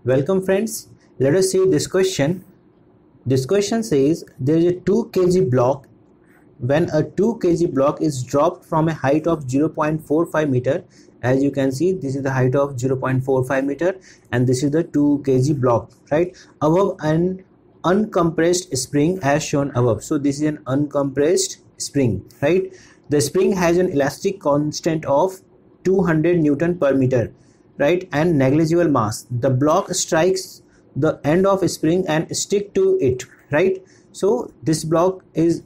Welcome friends, let us see this question. This question says there is a 2 kg block. When a 2 kg block is dropped from a height of 0.45 meter, as you can see this is the height of 0.45 meter and this is the 2 kg block, right, above an uncompressed spring as shown above. So this is an uncompressed spring, right. The spring has an elastic constant of 200 Newton per meter, right, and negligible mass. The block strikes the end of a spring and stick to it, right. So this block is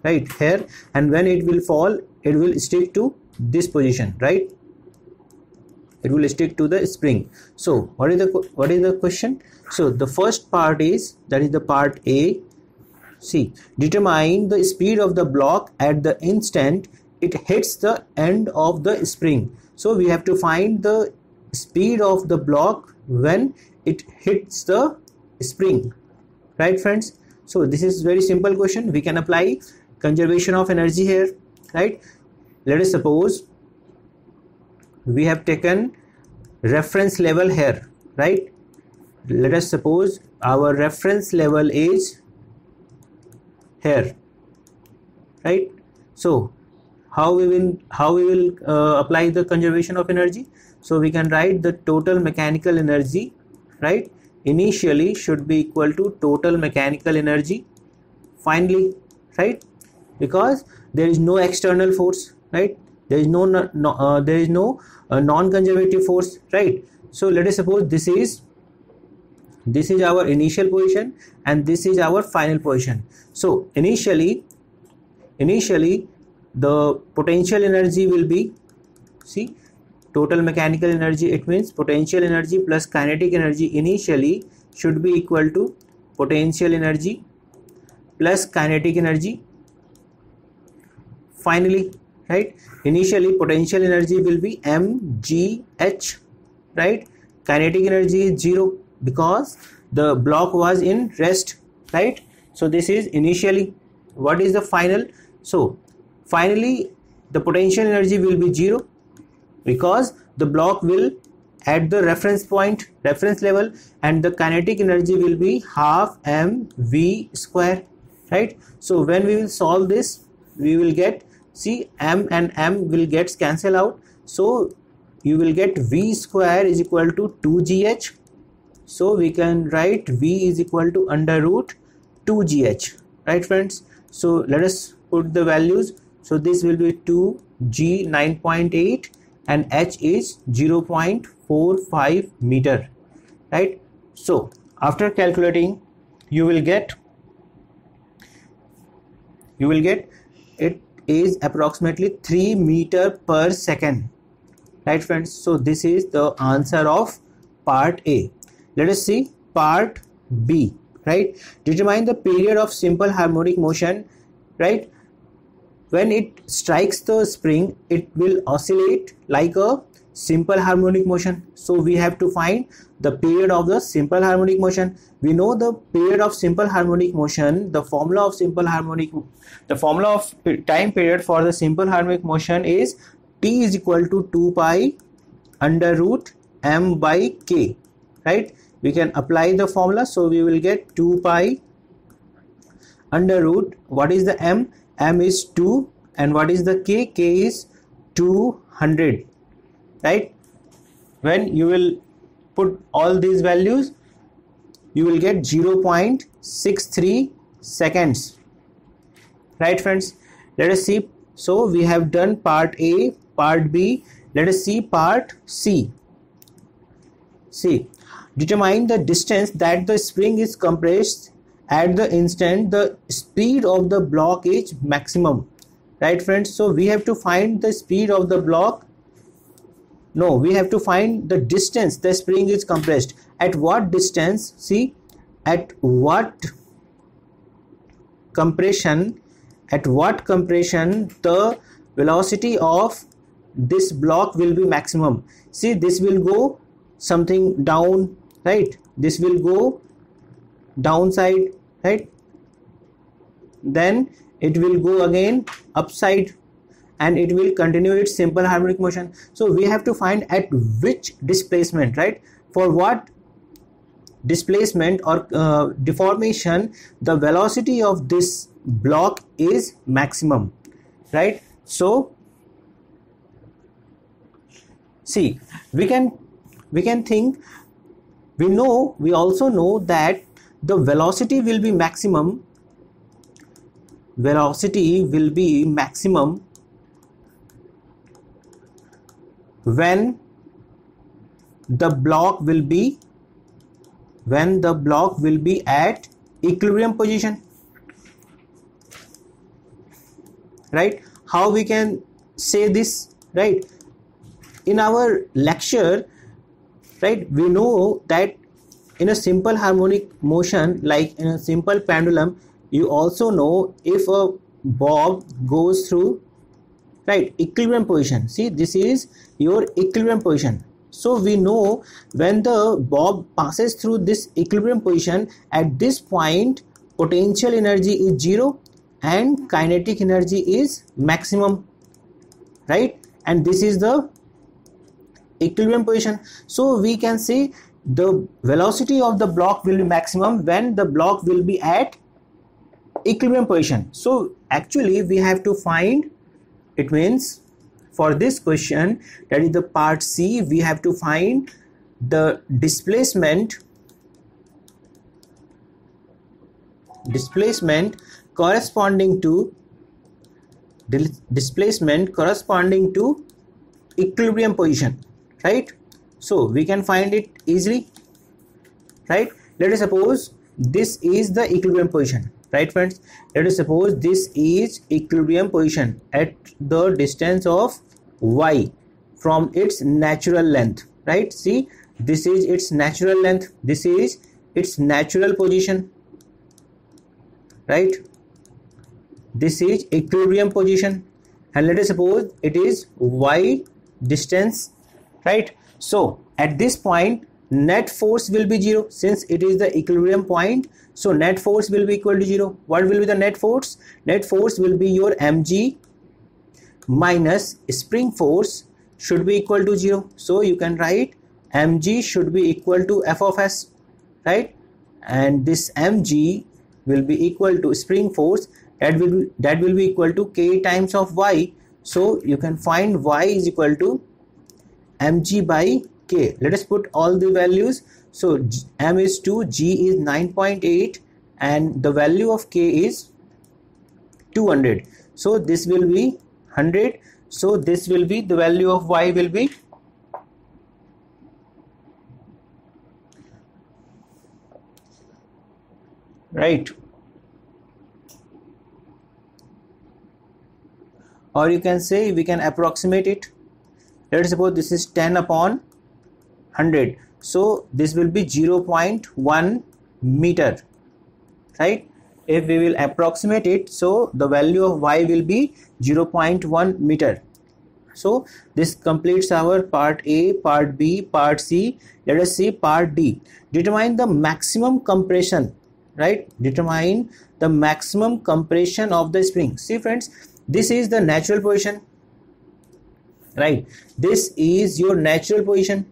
right here, and when it will fall it will stick to this position, right, it will stick to the spring. So what is the question? So the first part is, that is the part A. See, determine the speed of the block at the instant it hits the end of the spring. So we have to find the speed of the block when it hits the spring, right friends. So this is very simple question. We can apply conservation of energy here, right. Let us suppose we have taken reference level here, right. Let us suppose our reference level is here, right. So how we will apply the conservation of energy? So we can write the total mechanical energy, right, initially should be equal to total mechanical energy finally, right, because there is no external force, right, there is no non-conservative force, right. So let us suppose this is our initial position and this is our final position. So initially the potential energy will be, see, total mechanical energy, it means potential energy plus kinetic energy initially should be equal to potential energy plus kinetic energy finally, right. Initially potential energy will be mgh, right. Kinetic energy is 0 because the block was in rest, right. So this is initially. What is the final? So finally the potential energy will be 0 because the block will at the reference level, and the kinetic energy will be half mv square, right. So when we will solve this, we will get, see, m and m will get cancel out, so you will get v square is equal to 2gh. So we can write v is equal to under root 2gh, right friends. So let us put the values. So this will be 2g 9.8 and h is 0.45 meter, right. So after calculating you will get it is approximately 3 meter per second, right friends. So this is the answer of part A. Let us see part B, right. Determine the period of simple harmonic motion, right. When it strikes the spring, it will oscillate like a simple harmonic motion. So we have to find the period of the simple harmonic motion. We know the period of simple harmonic motion. The formula of time period for the simple harmonic motion is t is equal to 2 pi under root m by k, right. We can apply the formula. So we will get 2 pi under root, what is the m? M is 2, and what is the k? K is 200, right. When you will put all these values, you will get 0.63 seconds, right friends. Let us see. So we have done part A, part B. Let us see part C. See, determine the distance that the spring is compressed at the instant the speed of the block is maximum, right friends. So we have to find the speed of the block. No, we have to find the distance the spring is compressed. At what distance? See, at what compression the velocity of this block will be maximum. See, this will go something down, right, this will go downside, right, then it will go again upside, and it will continue its simple harmonic motion. So we have to find at which displacement, right, for what displacement or deformation the velocity of this block is maximum, right? So see, we can think, we also know that the velocity will be maximum when the block will be at equilibrium position, right? How we can say this, right? In our lecture, right, we know that in a simple harmonic motion, like in a simple pendulum, you also know if a bob goes through, right, equilibrium position. See, this is your equilibrium position. So we know when the bob passes through this equilibrium position, at this point potential energy is 0 and kinetic energy is maximum, right? And this is the equilibrium position. So we can say the velocity of the block will be maximum when the block will be at equilibrium position. So actually we have to find, it means for this question, that is the part C, we have to find the displacement corresponding to equilibrium position, right? So we can find it easily, right? Let us suppose this is the equilibrium position, right friends? Let us suppose this is equilibrium position at the distance of y from its natural length, right? See, this is its natural length, this is its natural position, right? This is equilibrium position, and let us suppose it is y distance, right? So at this point net force will be 0 since it is the equilibrium point. So net force will be equal to 0. What will be the net force? Net force will be your mg minus spring force should be equal to 0. So you can write mg should be equal to f of s, right? And this mg will be equal to spring force, that will be equal to k times of y. So you can find y is equal to mg by k. Let us put all the values. So m is 2, g is 9.8, and the value of k is 200. So this will be 100. So this will be the value of y will be right, or you can say we can approximate it. Let us suppose this is 10 upon 100. So this will be 0.1 meter, right? If we will approximate it, so the value of y will be 0.1 meter. So this completes our part A, part B, part C. Let us see part D. Determine the maximum compression, right? Determine the maximum compression of the spring. See friends, this is the natural position, right? This is your natural position,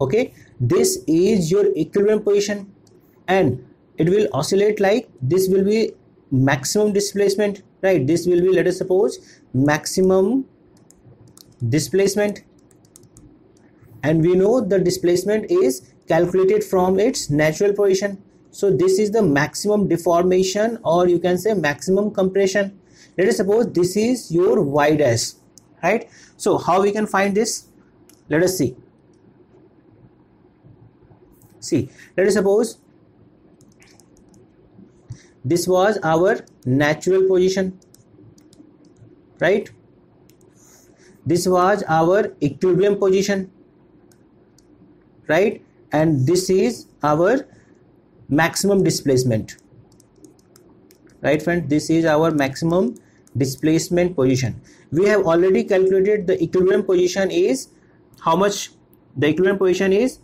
okay? This is your equilibrium position, and it will oscillate like this will be maximum displacement, right? This will be, let us suppose, maximum displacement, and we know the displacement is calculated from its natural position. So this is the maximum deformation, or you can say maximum compression. Let us suppose this is your y dash, right? So how we can find this? Let us see. See, let us suppose this was our natural position, right? This was our equilibrium position, right? And this is our maximum displacement, right friend? This is our maximum displacement position. We have already calculated the equilibrium position is how much? The equilibrium position is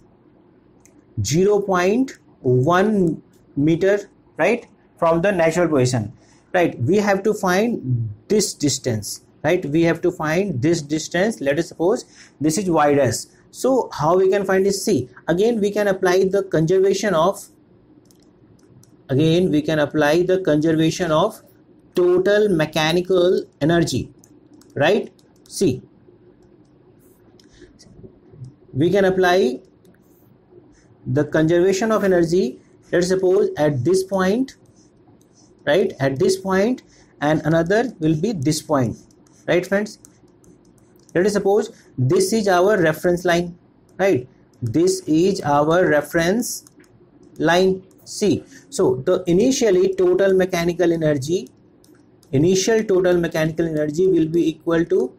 0.1 meter, right, from the natural position, right? We have to find this distance, right? We have to find this distance. Let us suppose this is y dash. So how we can find this? See, again we can apply the conservation of total mechanical energy, right? See, we can apply the conservation of energy. Let's suppose at this point, right, at this point, and another will be this point, right friends? Let us suppose this is our reference line, right? This is our reference line. See, so the initial total mechanical energy will be equal to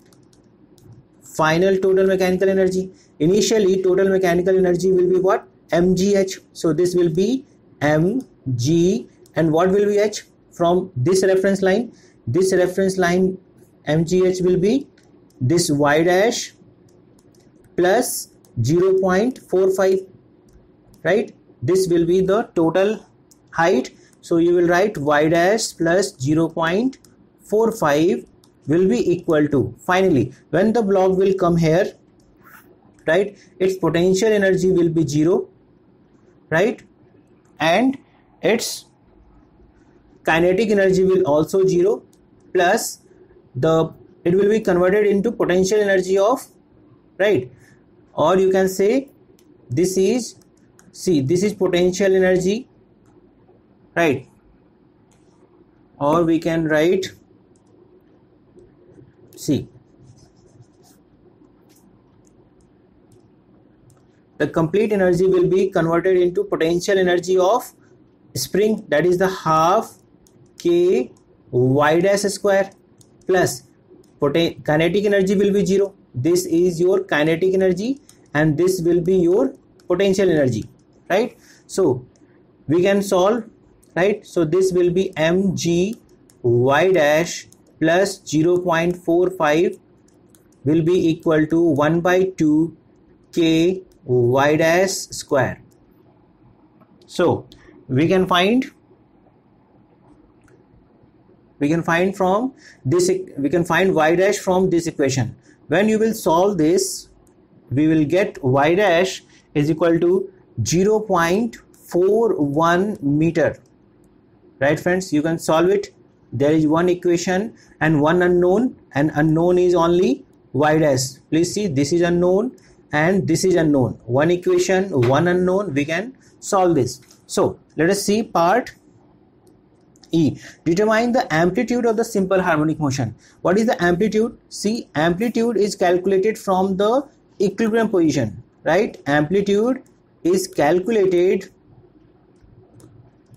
final total mechanical energy. Initially total mechanical energy will be what? mgh. So this will be mg, and what will be h from this reference line? This reference line mgh will be this y dash plus 0.45, right? This will be the total height. So you will write y dash plus 0.45 will be equal to, finally when the block will come here, right, its potential energy will be 0, right, and its kinetic energy will also 0, plus it will be converted into potential energy of, right, or you can say this is, see, this is potential energy, right, or we can write, see, the complete energy will be converted into potential energy of spring, that is the half k y dash square, plus kinetic energy will be 0. This is your kinetic energy and this will be your potential energy, right? So we can solve, right? So this will be mg y dash plus 0.45 will be equal to 1 by 2 k y dash square. So we can find from this, we can find y dash from this equation. When you will solve this, we will get y dash is equal to 0.41 meter, right friends? You can solve it. There is one equation and one unknown, and unknown is only y dash. Please see, this is unknown and this is unknown. One equation, one unknown, we can solve this. So let us see part E. Determine the amplitude of the simple harmonic motion. What is the amplitude? See, amplitude is calculated from the equilibrium position, right? Amplitude is calculated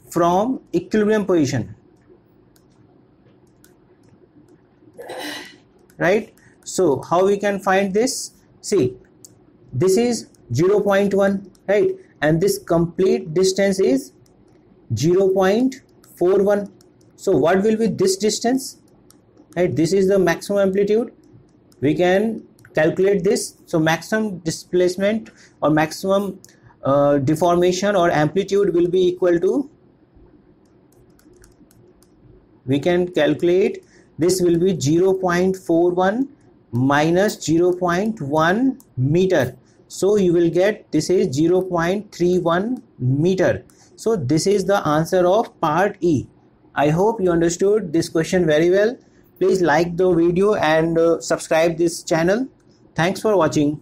from equilibrium position, right? So how we can find this? See, this is 0.1, right, and this complete distance is 0.41. So what will be this distance, right? This is the maximum amplitude. We can calculate this. So maximum displacement or maximum deformation or amplitude will be equal to, we can calculate this will be 0.41 minus 0.1 meter. So you will get this is 0.31 meter. So this is the answer of part E. I hope you understood this question very well. Please like the video and subscribe this channel. Thanks for watching.